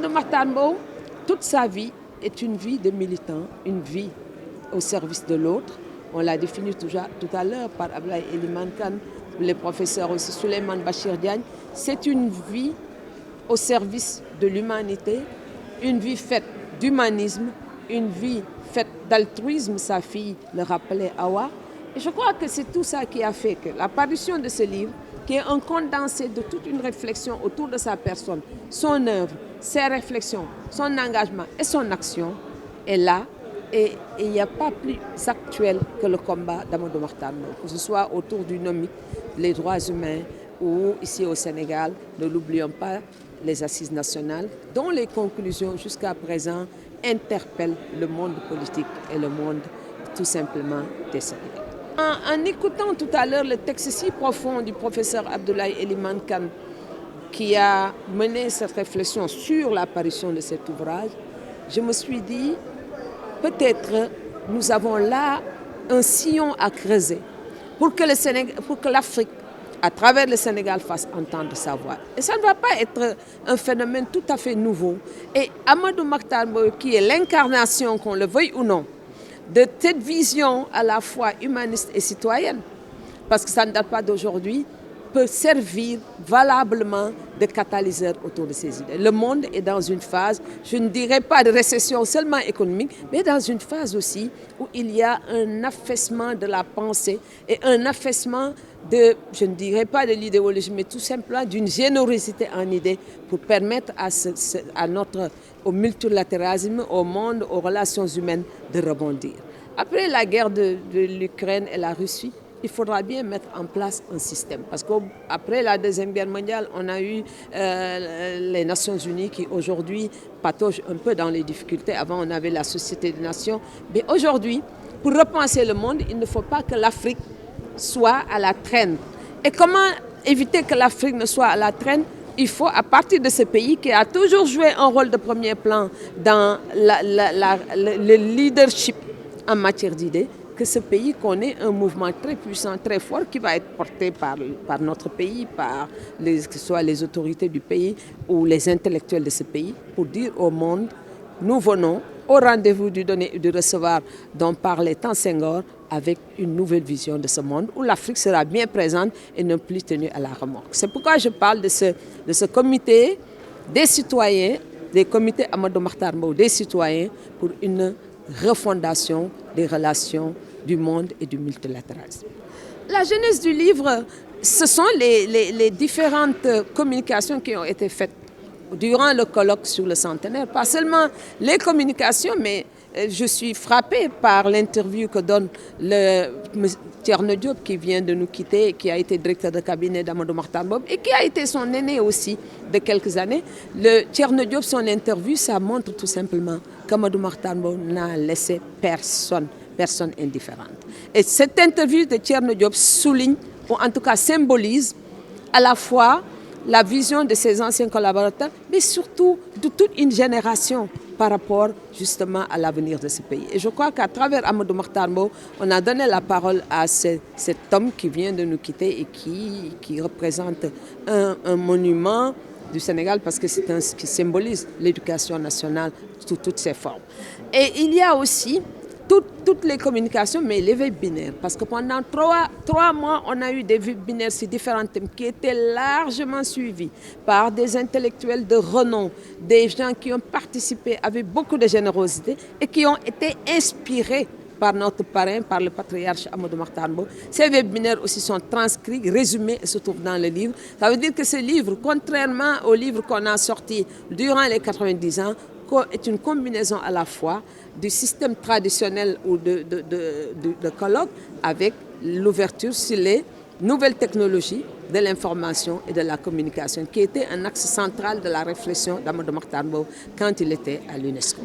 Amadou Mahtar Mbow, toute sa vie est une vie de militant, une vie au service de l'autre. On l'a défini tout à l'heure par Abdoulaye Elimane Kane, les professeurs aussi, Souleymane Bachir Diagne. C'est une vie au service de l'humanité, une vie faite d'humanisme, une vie faite d'altruisme, sa fille le rappelait Awa. Et je crois que c'est tout ça qui a fait que l'apparition de ce livre, qui est un condensé de toute une réflexion autour de sa personne, son œuvre, ses réflexions, son engagement et son action, est là. Et il n'y a pas plus actuel que le combat d'Amadou Mahtar Mbow, que ce soit autour du NOMIC, les droits humains, ou ici au Sénégal, ne l'oublions pas, les assises nationales, dont les conclusions jusqu'à présent interpellent le monde politique et le monde tout simplement des Sénégalais. En écoutant tout à l'heure le texte si profond du professeur Abdoulaye Elimane Kane, qui a mené cette réflexion sur l'apparition de cet ouvrage, je me suis dit, peut-être nous avons là un sillon à creuser pour que l'Afrique, à travers le Sénégal, fasse entendre sa voix. Et ça ne va pas être un phénomène tout à fait nouveau. Et Amadou Mahtar Mbow, qui est l'incarnation, qu'on le veuille ou non, de cette vision à la fois humaniste et citoyenne, parce que ça ne date pas d'aujourd'hui, peut servir valablement de catalyseur autour de ces idées. Le monde est dans une phase, je ne dirais pas de récession seulement économique, mais dans une phase aussi où il y a un affaissement de la pensée et un affaissement de, je ne dirais pas de l'idéologie, mais tout simplement d'une générosité en idées pour permettre au multilatéralisme, au monde, aux relations humaines de rebondir. Après la guerre de l'Ukraine et la Russie, il faudra bien mettre en place un système. Parce qu'après la Deuxième Guerre mondiale, on a eu les Nations Unies qui aujourd'hui pataugent un peu dans les difficultés. Avant, on avait la Société des Nations. Mais aujourd'hui, pour repenser le monde, il ne faut pas que l'Afrique soit à la traîne. Et comment éviter que l'Afrique ne soit à la traîne? Il faut, à partir de ce pays qui a toujours joué un rôle de premier plan dans le leadership en matière d'idées, que ce pays connaît un mouvement très puissant, très fort, qui va être porté par notre pays, que ce soit les autorités du pays ou les intellectuels de ce pays, pour dire au monde, nous venons au rendez-vous du donner et du recevoir dont parlait tant Senghor, avec une nouvelle vision de ce monde, où l'Afrique sera bien présente et non plus tenue à la remorque. C'est pourquoi je parle de ce comité des citoyens, des comités Amadou Mahtar Mbow, des citoyens, pour une refondation des relations du monde et du multilatéralisme. La genèse du livre, ce sont les différentes communications qui ont été faites durant le colloque sur le centenaire. Pas seulement les communications, mais je suis frappée par l'interview que donne Thierno Diop, qui vient de nous quitter, qui a été directeur de cabinet d'Amadou Mahtar Mbow et qui a été son aîné aussi de quelques années. Thierno Diop, son interview, ça montre tout simplement qu'Amadou Mahtar Mbow n'a laissé personne indifférente. Et cette interview de Thierno Diop souligne, ou en tout cas symbolise, à la fois la vision de ses anciens collaborateurs, mais surtout de toute une génération par rapport justement à l'avenir de ce pays. Et je crois qu'à travers Amadou Mahtar Mbow, on a donné la parole à cet homme qui vient de nous quitter et qui représente un monument du Sénégal, parce que c'est ce qui symbolise l'éducation nationale sous toutes ses formes. Et il y a aussi toutes les communications, mais les veilles binaires. Parce que pendant trois mois, on a eu des veilles binaires sur différents thèmes qui étaient largement suivis par des intellectuels de renom, des gens qui ont participé avec beaucoup de générosité et qui ont été inspirés par notre parrain, par le patriarche Amadou Mahtar Mbow. Ces webinaires aussi sont transcrits, résumés et se trouvent dans le livre. Ça veut dire que ce livre, contrairement au livre qu'on a sorti durant les 90 ans, est une combinaison à la fois du système traditionnel ou de colloque avec l'ouverture sur les nouvelles technologies de l'information et de la communication, qui était un axe central de la réflexion d'Amadou Mahtar Mbow quand il était à l'UNESCO.